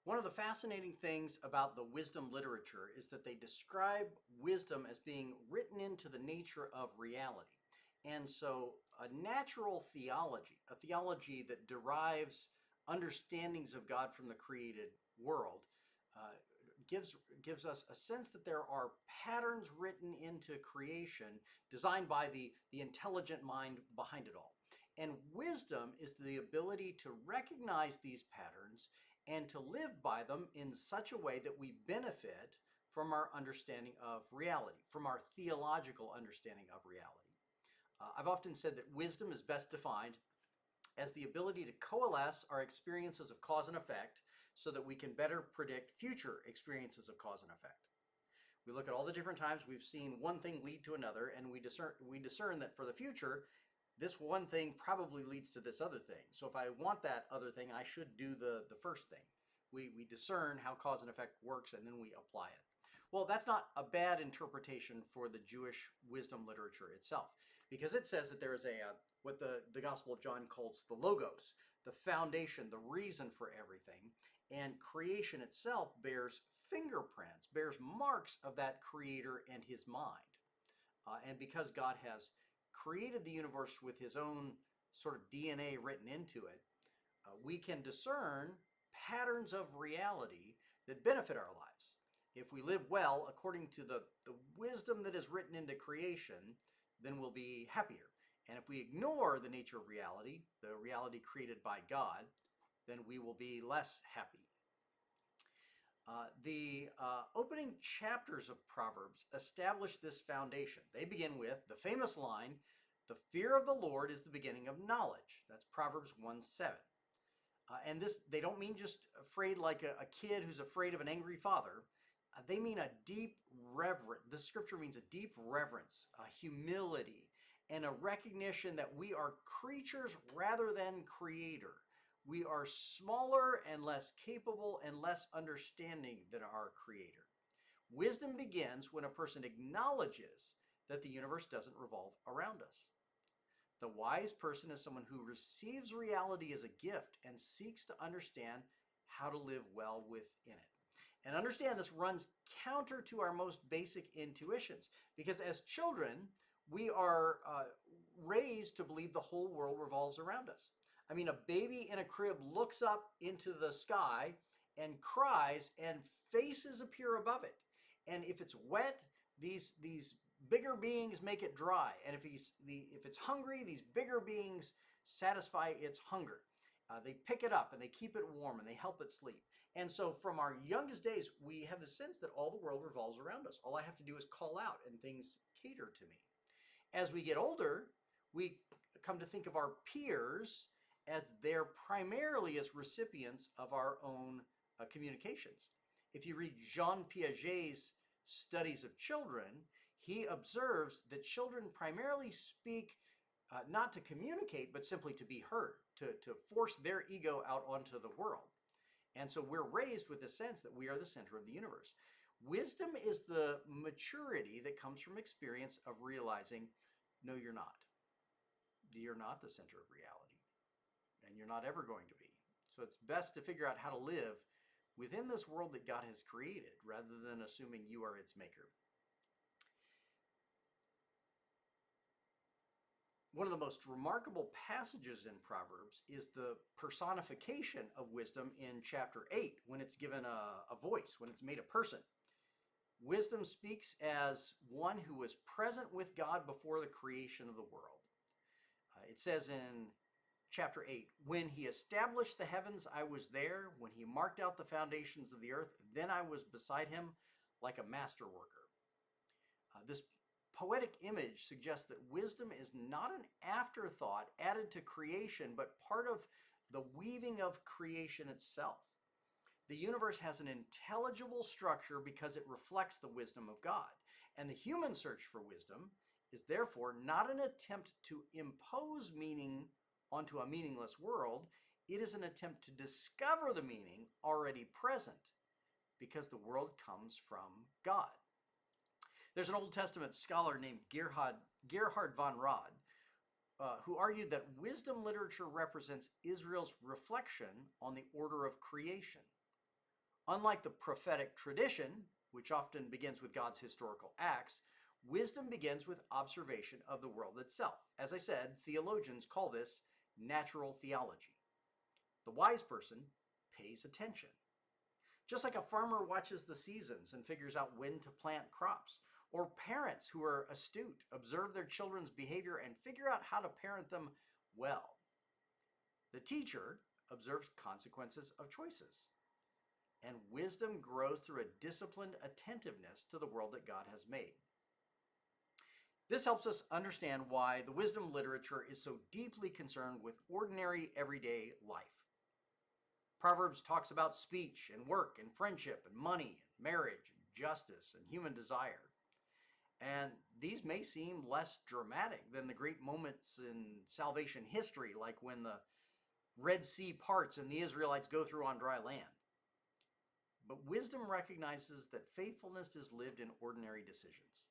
One of the fascinating things about the wisdom literature is that they describe wisdom as being written into the nature of reality. And so, a natural theology, a theology that derives understandings of God from the created world, uh, gives us a sense that there are patterns written into creation designed by the intelligent mind behind it all. And wisdom is the ability to recognize these patterns and to live by them in such a way that we benefit from our understanding of reality, from our theological understanding of reality. I've often said that wisdom is best defined as the ability to coalesce our experiences of cause and effect so that we can better predict future experiences of cause and effect. We look at all the different times we've seen one thing lead to another, and we discern that for the future, this one thing probably leads to this other thing. So if I want that other thing, I should do the first thing. We discern how cause and effect works, and then we apply it. Well, that's not a bad interpretation for the Jewish wisdom literature itself, because it says that there is what the Gospel of John calls the logos, the foundation, the reason for everything, and creation itself bears fingerprints, bears marks of that creator and his mind. And because God has created the universe with his own sort of DNA written into it, we can discern patterns of reality that benefit our lives. If we live well according to the wisdom that is written into creation, then we'll be happier. And if we ignore the nature of reality, the reality created by God, then we will be less happy. The opening chapters of Proverbs establish this foundation. They begin with the famous line, "The fear of the Lord is the beginning of knowledge." That's Proverbs 1:7. And this, they don't mean just afraid like a kid who's afraid of an angry father. They mean a deep reverence. This scripture means a deep reverence, a humility, and a recognition that we are creatures rather than creator. We are smaller and less capable and less understanding than our creator. Wisdom begins when a person acknowledges that the universe doesn't revolve around us. The wise person is someone who receives reality as a gift and seeks to understand how to live well within it. And understand this runs counter to our most basic intuitions, because as children, we are raised to believe the whole world revolves around us. I mean, a baby in a crib looks up into the sky and cries, and faces appear above it. And if it's wet, these bigger beings make it dry. And if it's hungry, these bigger beings satisfy its hunger. They pick it up and they keep it warm and they help it sleep. And so from our youngest days, we have the sense that all the world revolves around us. All I have to do is call out and things cater to me. As we get older, we come to think of our peers as they're primarily as recipients of our own communications. If you read Jean Piaget's studies of children, he observes that children primarily speak not to communicate, but simply to be heard, to force their ego out onto the world. And so we're raised with the sense that we are the center of the universe. Wisdom is the maturity that comes from experience of realizing, no, you're not. You're not the center of reality, and you're not ever going to be. So it's best to figure out how to live within this world that God has created rather than assuming you are its maker. One of the most remarkable passages in Proverbs is the personification of wisdom in chapter 8, when it's given a voice, when it's made a person. Wisdom speaks as one who was present with God before the creation of the world. It says in chapter 8, "When he established the heavens, I was there. When he marked out the foundations of the earth, then I was beside him like a master worker." This poetic image suggests that wisdom is not an afterthought added to creation, but part of the weaving of creation itself. The universe has an intelligible structure because it reflects the wisdom of God. And the human search for wisdom is therefore not an attempt to impose meaning onto a meaningless world. It is an attempt to discover the meaning already present, because the world comes from God. There's an Old Testament scholar named Gerhard von Rad, who argued that wisdom literature represents Israel's reflection on the order of creation. Unlike the prophetic tradition, which often begins with God's historical acts, wisdom begins with observation of the world itself. As I said, theologians call this natural theology. The wise person pays attention. Just like a farmer watches the seasons and figures out when to plant crops, or parents who are astute observe their children's behavior and figure out how to parent them well. The teacher observes consequences of choices, and wisdom grows through a disciplined attentiveness to the world that God has made. This helps us understand why the wisdom literature is so deeply concerned with ordinary, everyday life. Proverbs talks about speech and work and friendship and money and marriage and justice and human desire. And these may seem less dramatic than the great moments in salvation history, like when the Red Sea parts and the Israelites go through on dry land. But wisdom recognizes that faithfulness is lived in ordinary decisions.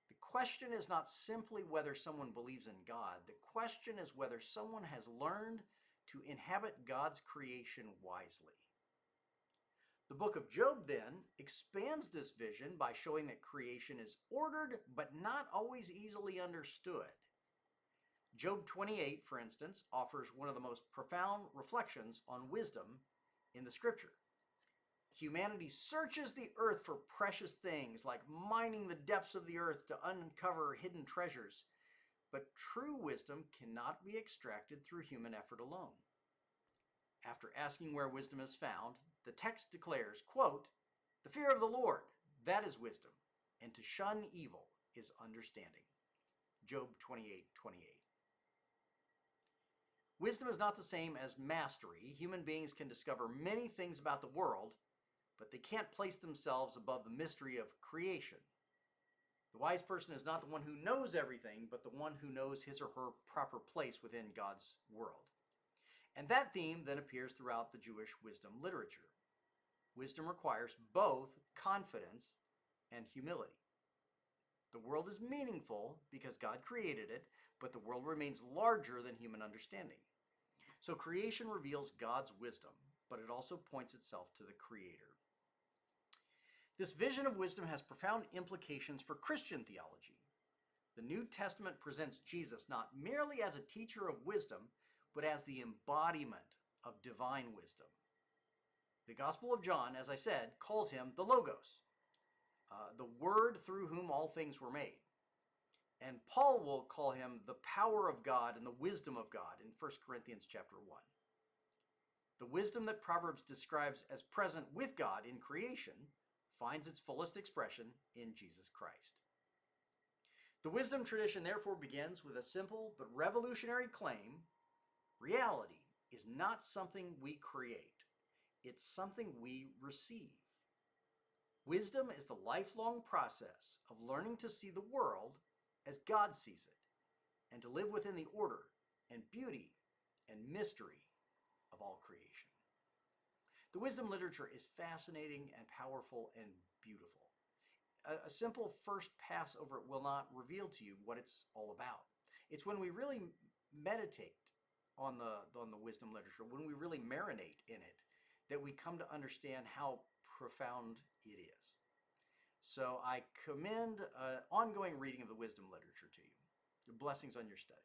The question is not simply whether someone believes in God. The question is whether someone has learned to inhabit God's creation wisely. The book of Job then expands this vision by showing that creation is ordered but not always easily understood. Job 28, for instance, offers one of the most profound reflections on wisdom in the scripture. Humanity searches the earth for precious things, like mining the depths of the earth to uncover hidden treasures. But true wisdom cannot be extracted through human effort alone. After asking where wisdom is found, the text declares, quote, "The fear of the Lord, that is wisdom, and to shun evil is understanding." Job 28:28. Wisdom is not the same as mastery. Human beings can discover many things about the world, but they can't place themselves above the mystery of creation. The wise person is not the one who knows everything, but the one who knows his or her proper place within God's world. And that theme then appears throughout the Jewish wisdom literature. Wisdom requires both confidence and humility. The world is meaningful because God created it, but the world remains larger than human understanding. So creation reveals God's wisdom, but it also points itself to the Creator. This vision of wisdom has profound implications for Christian theology. The New Testament presents Jesus not merely as a teacher of wisdom, but as the embodiment of divine wisdom. The Gospel of John, as I said, calls him the Logos, the Word through whom all things were made. And Paul will call him the power of God and the wisdom of God in 1 Corinthians chapter 1. The wisdom that Proverbs describes as present with God in creation finds its fullest expression in Jesus Christ. The wisdom tradition therefore begins with a simple but revolutionary claim: reality is not something we create, it's something we receive. Wisdom is the lifelong process of learning to see the world as God sees it, and to live within the order and beauty and mystery of all creation. The wisdom literature is fascinating and powerful and beautiful. A simple first pass over it will not reveal to you what it's all about. It's when we really meditate on the wisdom literature, when we really marinate in it, that we come to understand how profound it is. So I commend ongoing reading of the wisdom literature to you. Blessings on your study.